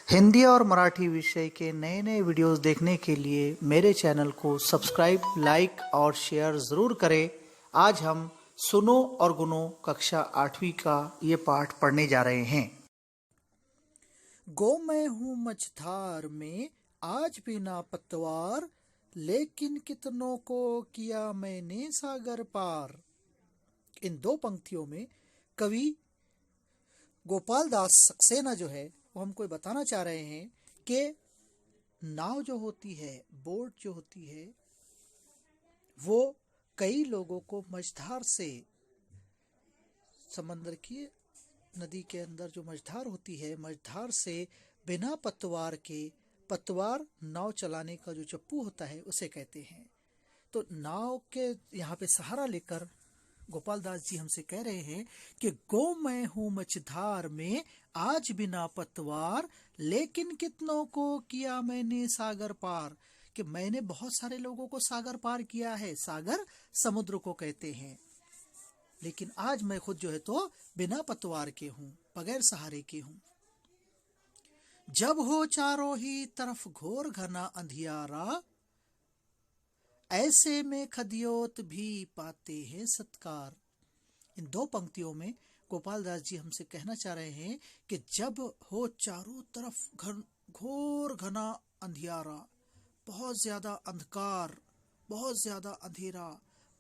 हिंदी और मराठी विषय के नए नए वीडियोस देखने के लिए मेरे चैनल को सब्सक्राइब, लाइक और शेयर ज़रूर करें। आज हम सुनो और गुनो कक्षा 8वीं का ये पाठ पढ़ने जा रहे हैं। गो मैं हूँ मझधार में आज भी ना पतवार, लेकिन कितनों को किया मैंने सागर पार। इन दो पंक्तियों में कवि गोपाल दास सक्सेना जो है वो हमको बताना चाह रहे हैं कि नाव जो होती है, बोट जो होती है, वो कई लोगों को मझधार से, समंदर की नदी के अंदर जो मझधार होती है, मझधार से बिना पतवार के, पतवार नाव चलाने का जो चप्पू होता है उसे कहते हैं। तो नाव के यहाँ पे सहारा लेकर गोपाल दास जी हमसे कह रहे हैं कि गो मैं हूँ मझधार में आज बिना पतवार, लेकिन कितनों को किया मैंने सागर पार। कि मैंने बहुत सारे लोगों को सागर पार किया है। सागर समुद्र को कहते हैं, लेकिन आज मैं खुद जो है तो बिना पतवार के हूँ, बगैर सहारे के हूँ। जब हो चारों ही तरफ घोर घना अंधियारा, ऐसे में खदियोत भी पाते हैं सत्कार। इन दो पंक्तियों में गोपाल दास जी हमसे कहना चाह रहे हैं कि जब हो चारों तरफ घोर घना अंधियारा, बहुत ज्यादा अंधकार, बहुत ज्यादा अंधेरा,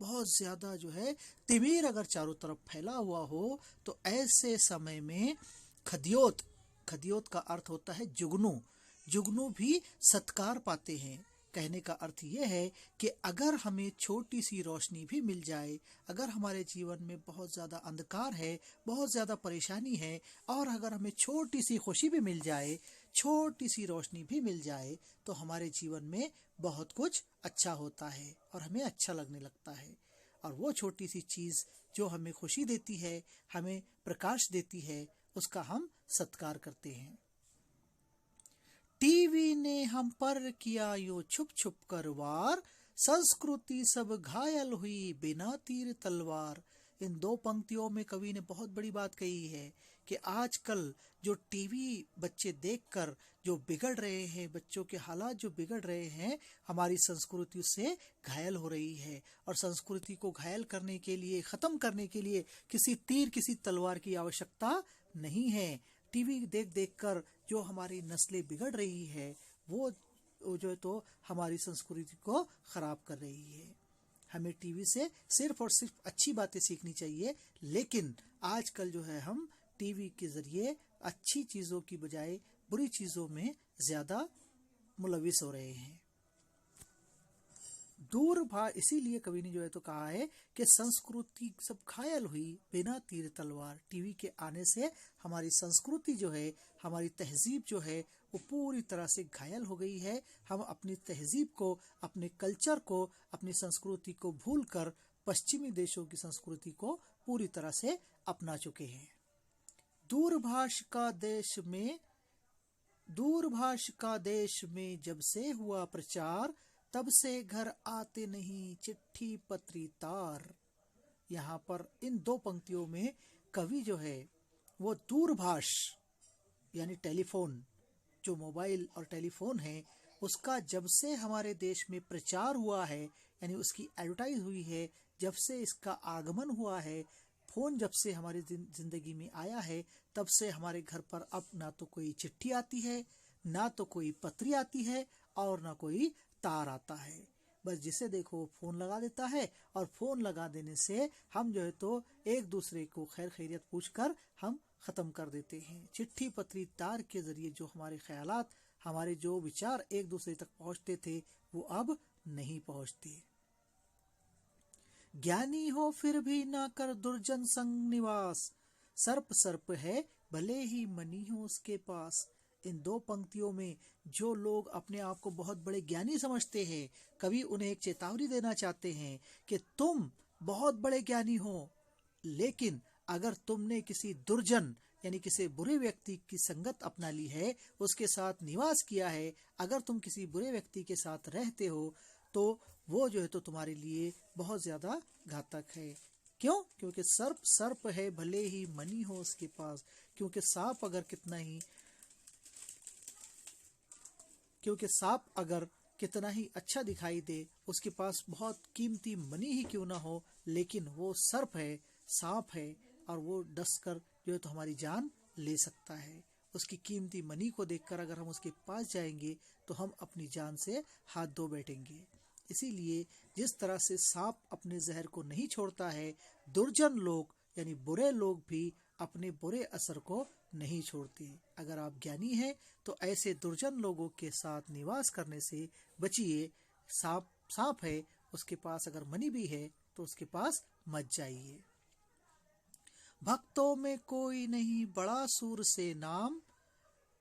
बहुत ज्यादा जो है तिमिर अगर चारों तरफ फैला हुआ हो, तो ऐसे समय में खदियोत, खदियोत का अर्थ होता है जुगनू, जुगनू भी सत्कार पाते हैं। कहने का अर्थ यह है कि अगर हमें छोटी सी रोशनी भी मिल जाए, अगर हमारे जीवन में बहुत ज़्यादा अंधकार है, बहुत ज़्यादा परेशानी है, और अगर हमें छोटी सी खुशी भी मिल जाए, छोटी सी रोशनी भी मिल जाए, तो हमारे जीवन में बहुत कुछ अच्छा होता है और हमें अच्छा लगने लगता है। और वो छोटी सी चीज़ जो हमें खुशी देती है, हमें प्रकाश देती है, उसका हम सत्कार करते हैं। टीवी ने हम पर किया यो छुप छुप कर वार, संस्कृति सब घायल हुई बिना तीर तलवार। इन दो पंक्तियों में कवि ने बहुत बड़ी बात कही है कि आजकल जो टीवी बच्चे देखकर जो बिगड़ रहे हैं, बच्चों के हालात जो बिगड़ रहे हैं, हमारी संस्कृति से घायल हो रही है। और संस्कृति को घायल करने के लिए, खत्म करने के लिए किसी तीर, किसी तलवार की आवश्यकता नहीं है। टीवी देख देख कर जो हमारी नस्लें बिगड़ रही है, वो जो है तो हमारी संस्कृति को खराब कर रही है। हमें टीवी से सिर्फ और सिर्फ अच्छी बातें सीखनी चाहिए, लेकिन आजकल जो है हम टीवी के जरिए अच्छी चीजों की बजाय बुरी चीजों में ज्यादा मुलविस हो रहे हैं। इसीलिए कवि ने जो है तो कहा है कि संस्कृति सब घायल हुई बिना तीर तलवार। टीवी के आने से हमारी संस्कृति जो है, हमारी तहजीब जो है, वो पूरी तरह से घायल हो गई है। हम अपनी तहजीब को, अपने कल्चर को, अपनी संस्कृति को भूलकर पश्चिमी देशों की संस्कृति को पूरी तरह से अपना चुके हैं। दूरभाष का देश में जब से हुआ प्रचार, तब से घर आते नहीं चिट्ठी पत्री तार। यहाँ पर इन दो पंक्तियों में कवि जो है वो दूरभाष यानी टेलीफोन, जो मोबाइल और टेलीफोन है, उसका जब से हमारे देश में प्रचार हुआ है, यानी उसकी एडवर्टाइज हुई है, जब से इसका आगमन हुआ है, फोन जब से हमारी जिंदगी में आया है, तब से हमारे घर पर अब ना तो कोई चिट्ठी आती है, ना तो कोई पत्री आती है, और ना कोई तार आता है। बस जिसे देखो फोन लगा देता है, और फोन लगा देने से हम जो है तो एक दूसरे को खैर खैरियत पूछकर हम खत्म कर देते हैं। चिट्ठी पत्री तार के जरिए जो हमारे ख्यालात, हमारे जो विचार एक दूसरे तक पहुंचते थे, वो अब नहीं पहुंचते। ज्ञानी हो फिर भी ना कर दुर्जन संग निवास, सर्प सर्प है भले ही मनी हो उसके पास। इन दो पंक्तियों में जो लोग अपने आप को बहुत बड़े ज्ञानी समझते हैं, कवि उन्हें एक चेतावनी देना चाहते हैं कि तुम बहुत बड़े ज्ञानी हो, लेकिन अगर तुमने किसी दुर्जन यानी किसी बुरे व्यक्ति की संगत अपना ली है, उसके साथ निवास किया है, अगर तुम किसी बुरे व्यक्ति के साथ रहते हो, तो वो जो है तो तुम्हारे लिए बहुत ज्यादा घातक है। क्यों? क्योंकि सर्प सर्प है भले ही मनी हो उसके पास। क्योंकि सांप अगर कितना ही क्योंकि सांप अगर कितना ही अच्छा दिखाई दे, उसके पास बहुत कीमती मनी ही क्यों ना हो, लेकिन वो सर्प है, सांप है, और वो डस कर जो है तो हमारी जान ले सकता है। उसकी कीमती मनी को देखकर अगर हम उसके पास जाएंगे तो हम अपनी जान से हाथ धो बैठेंगे। इसीलिए जिस तरह से सांप अपने जहर को नहीं छोड़ता है, दुर्जन लोग यानी बुरे लोग भी अपने बुरे असर को नहीं छोड़ते। अगर आप ज्ञानी हैं तो ऐसे दुर्जन लोगों के साथ निवास करने से बचिए। सांप है, उसके पास अगर मनी भी है तो उसके पास मत जाइए। भक्तों में कोई नहीं बड़ा सूर से नाम,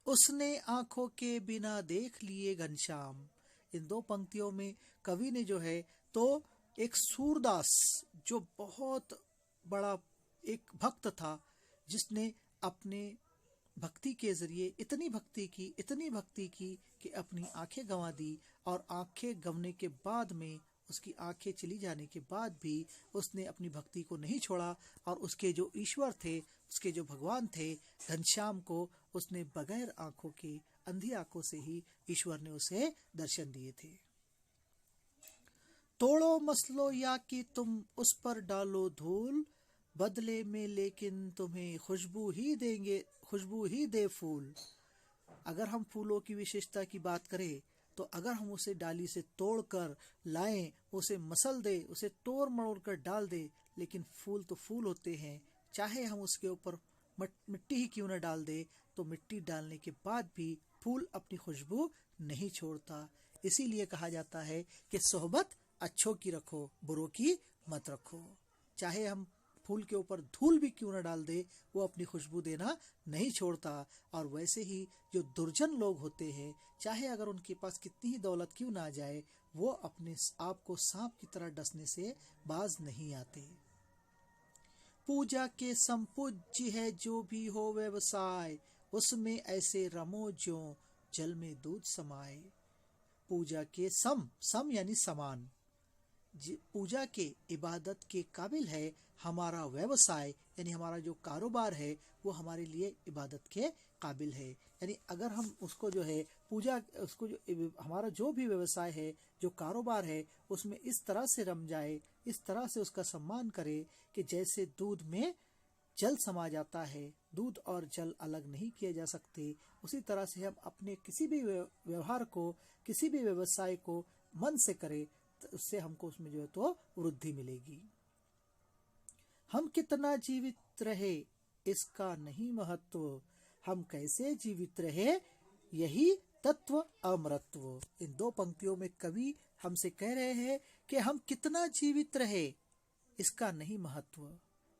उसने आंखों के बिना देख लिए घनश्याम। इन दो पंक्तियों में कवि ने जो है तो एक सूरदास जो बहुत बड़ा एक भक्त था, जिसने अपने भक्ति के जरिए इतनी भक्ति की कि अपनी आंखें गंवा दी, और आंखें गंवने के बाद में उसकी आंखें चली जाने के बाद भी उसने अपनी भक्ति को नहीं छोड़ा, और उसके जो ईश्वर थे, उसके जो भगवान थे घनश्याम को, उसने बगैर आंखों के अंधी आंखों से ही ईश्वर ने उसे दर्शन दिए थे। तोड़ो मसलो या कि तुम उस पर डालो धूल, बदले में लेकिन तुम्हें खुशबू ही दे फूल। अगर हम फूलों की विशेषता की बात करें तो अगर हम उसे डाली से तोड़कर लाएं, उसे मसल दे, उसे तोड़ मरोड़ कर डाल दे, लेकिन फूल तो फूल होते हैं। चाहे हम उसके ऊपर मिट्टी ही क्यों न डाल दे, तो मिट्टी डालने के बाद भी फूल अपनी खुशबू नहीं छोड़ता। इसीलिए कहा जाता है कि सोहबत अच्छों की रखो, बुरों की मत रखो। चाहे हम फूल के ऊपर धूल भी क्यों न डाल दे, वो अपनी खुशबू देना नहीं छोड़ता। और वैसे ही जो दुर्जन लोग होते हैं, चाहे अगर उनके पास कितनी ही दौलत क्यों ना आ जाए, वो अपने आप को सांप की तरह डसने से बाज नहीं आते। पूजा के संपूज्य है जो भी हो व्यवसाय, उसमें ऐसे रमो ज्यों जल में दूध समाए। पूजा के सम यानी समान, पूजा के इबादत के काबिल है हमारा व्यवसाय, यानी हमारा जो कारोबार है वो हमारे लिए इबादत के काबिल है। यानी अगर हम उसको जो है पूजा, उसको जो हमारा जो भी व्यवसाय है, जो कारोबार है, उसमें इस तरह से रम जाए, इस तरह से उसका सम्मान करे कि जैसे दूध में जल समा जाता है, दूध और जल अलग नहीं किए जा सकते, उसी तरह से हम अपने किसी भी व्यवहार को, किसी भी व्यवसाय को मन से करें, तो उससे हमको उसमें जो है तो वृद्धि मिलेगी। हम कितना जीवित रहे इसका नहीं महत्व, हम कैसे जीवित रहे यही तत्व अमरत्व। इन दो पंक्तियों में कवि हमसे कह रहे हैं कि हम कितना जीवित रहे इसका नहीं महत्व।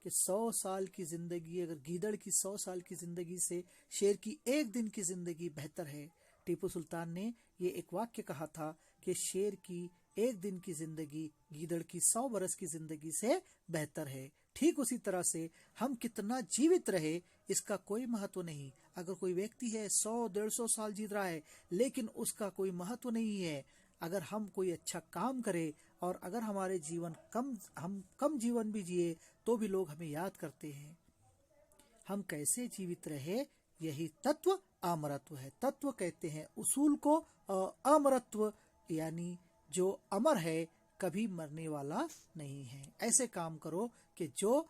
कि 100 साल की जिंदगी, अगर गीदड़ की 100 साल की जिंदगी से शेर की एक दिन की जिंदगी बेहतर है। टीपू सुल्तान ने ये एक वाक्य कहा था कि शेर की एक दिन की जिंदगी गीदड़ की 100 बरस की जिंदगी से बेहतर है। ठीक उसी तरह से हम कितना जीवित रहे इसका कोई महत्व नहीं। अगर कोई व्यक्ति है 100-150 साल जीत रहा है, लेकिन उसका कोई महत्व नहीं है। अगर हम कोई अच्छा काम करें और अगर हमारे जीवन हम कम जीवन भी जिए तो भी लोग हमें याद करते हैं। हम कैसे जीवित रहे यही तत्व अमरत्व है। तत्व कहते हैं उसूल को, अमरत्व यानी जो अमर है, कभी मरने वाला नहीं है। ऐसे काम करो कि जो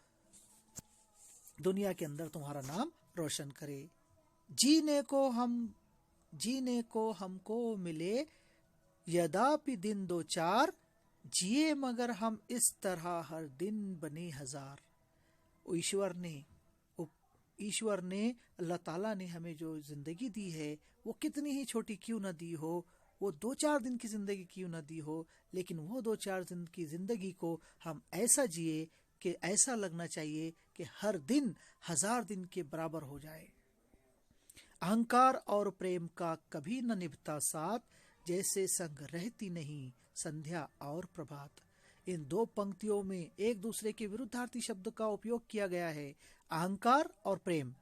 दुनिया के अंदर तुम्हारा नाम रोशन करे। जीने को हमको मिले यद्यपि दिन 2-4, जिए मगर हम इस तरह हर दिन बने हजार। ईश्वर ने अल्लाह ताला ने हमें जो जिंदगी दी है वो कितनी ही छोटी क्यों न दी हो, वो 2-4 दिन की जिंदगी क्यों न दी हो, लेकिन वो 2-4 दिन की जिंदगी को हम ऐसा जिए कि ऐसा लगना चाहिए कि हर दिन 1000 दिन के बराबर हो जाए। अहंकार और प्रेम का कभी न निभता साथ, जैसे संग रहती नहीं संध्या और प्रभात। इन दो पंक्तियों में एक दूसरे के विरुद्धार्थी शब्द का उपयोग किया गया है। अहंकार और प्रेम,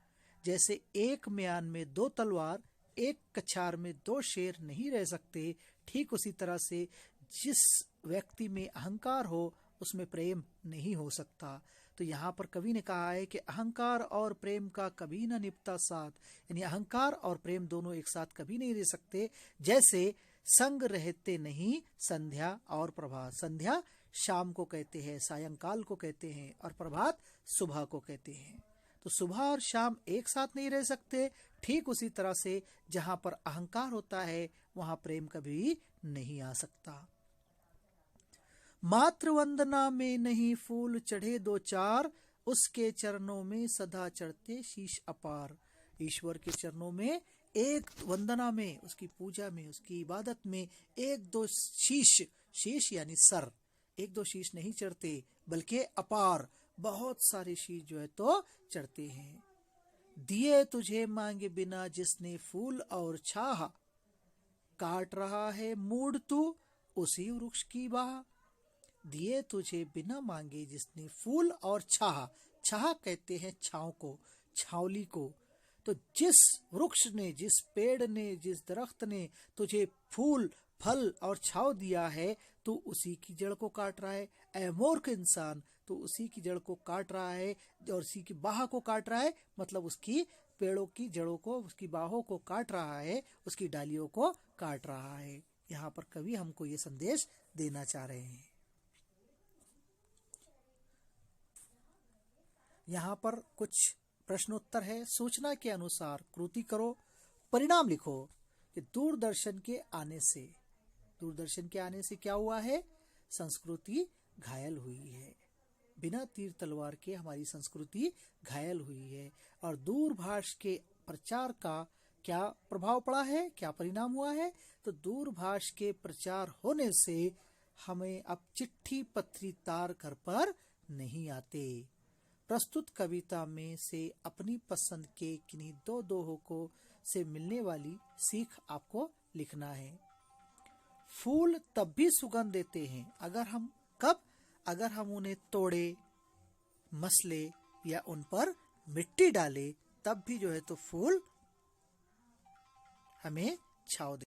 जैसे एक म्यान में 2 तलवार, एक कछार में 2 शेर नहीं रह सकते, ठीक उसी तरह से जिस व्यक्ति में अहंकार हो उसमें प्रेम नहीं हो सकता। तो यहाँ पर कवि ने कहा है कि अहंकार और प्रेम का कभी न निपटा साथ, यानी अहंकार और प्रेम दोनों एक साथ कभी नहीं रह सकते। जैसे संग रहते नहीं संध्या और प्रभात, संध्या शाम को कहते हैं, सायंकाल को कहते हैं, और प्रभात सुबह को कहते हैं। तो सुबह और शाम एक साथ नहीं रह सकते। ठीक उसी तरह से जहां पर अहंकार होता है वहां प्रेम कभी नहीं आ सकता। मात्र वंदना में नहीं फूल चढ़े दो चार, उसके चरणों में सदा चढ़ते शीश अपार। ईश्वर के चरणों में एक वंदना में, उसकी पूजा में, उसकी इबादत में एक दो शीश, शीश यानी सर, एक दो शीश नहीं चढ़ते बल्कि अपार बहुत सारे शीश जो है तो चढ़ते हैं। दिए तुझे मांगे बिना जिसने फूल और छाह, काट रहा है मूड तू उसी वृक्ष की बाह। दिए तुझे बिना मांगे जिसने फूल और छाह, छाह कहते हैं छांव को, छावली को। तो जिस वृक्ष ने, जिस पेड़ ने, जिस दरख्त ने तुझे फूल, फल और छाव दिया है, तो उसी की जड़ को काट रहा है। ऐ मूर्ख इंसान, तो उसी की जड़ को काट रहा है और उसी की बाह को काट रहा है, मतलब उसकी पेड़ों की जड़ों को, उसकी बाहों को काट रहा है, उसकी डालियों को काट रहा है। यहाँ पर कवि हमको ये संदेश देना चाह रहे हैं। यहाँ पर कुछ प्रश्नोत्तर है। सूचना के अनुसार कृति करो, परिणाम लिखो। कि दूरदर्शन के आने से, दूरदर्शन के आने से क्या हुआ है? संस्कृति घायल हुई है। बिना तीर तलवार के हमारी संस्कृति घायल हुई है। और दूरभाष के प्रचार का क्या प्रभाव पड़ा है, क्या परिणाम हुआ है? तो दूरभाष के प्रचार होने से हमें अब चिट्ठी पत्री तार घर पर नहीं आते। प्रस्तुत कविता में से अपनी पसंद के किन्हीं दो दोहों को से मिलने वाली सीख आपको लिखना है। फूल तब भी सुगंध देते हैं अगर हम कब, अगर हम उन्हें तोड़े, मसले या उन पर मिट्टी डाले, तब भी जो है तो फूल हमें छाव दे।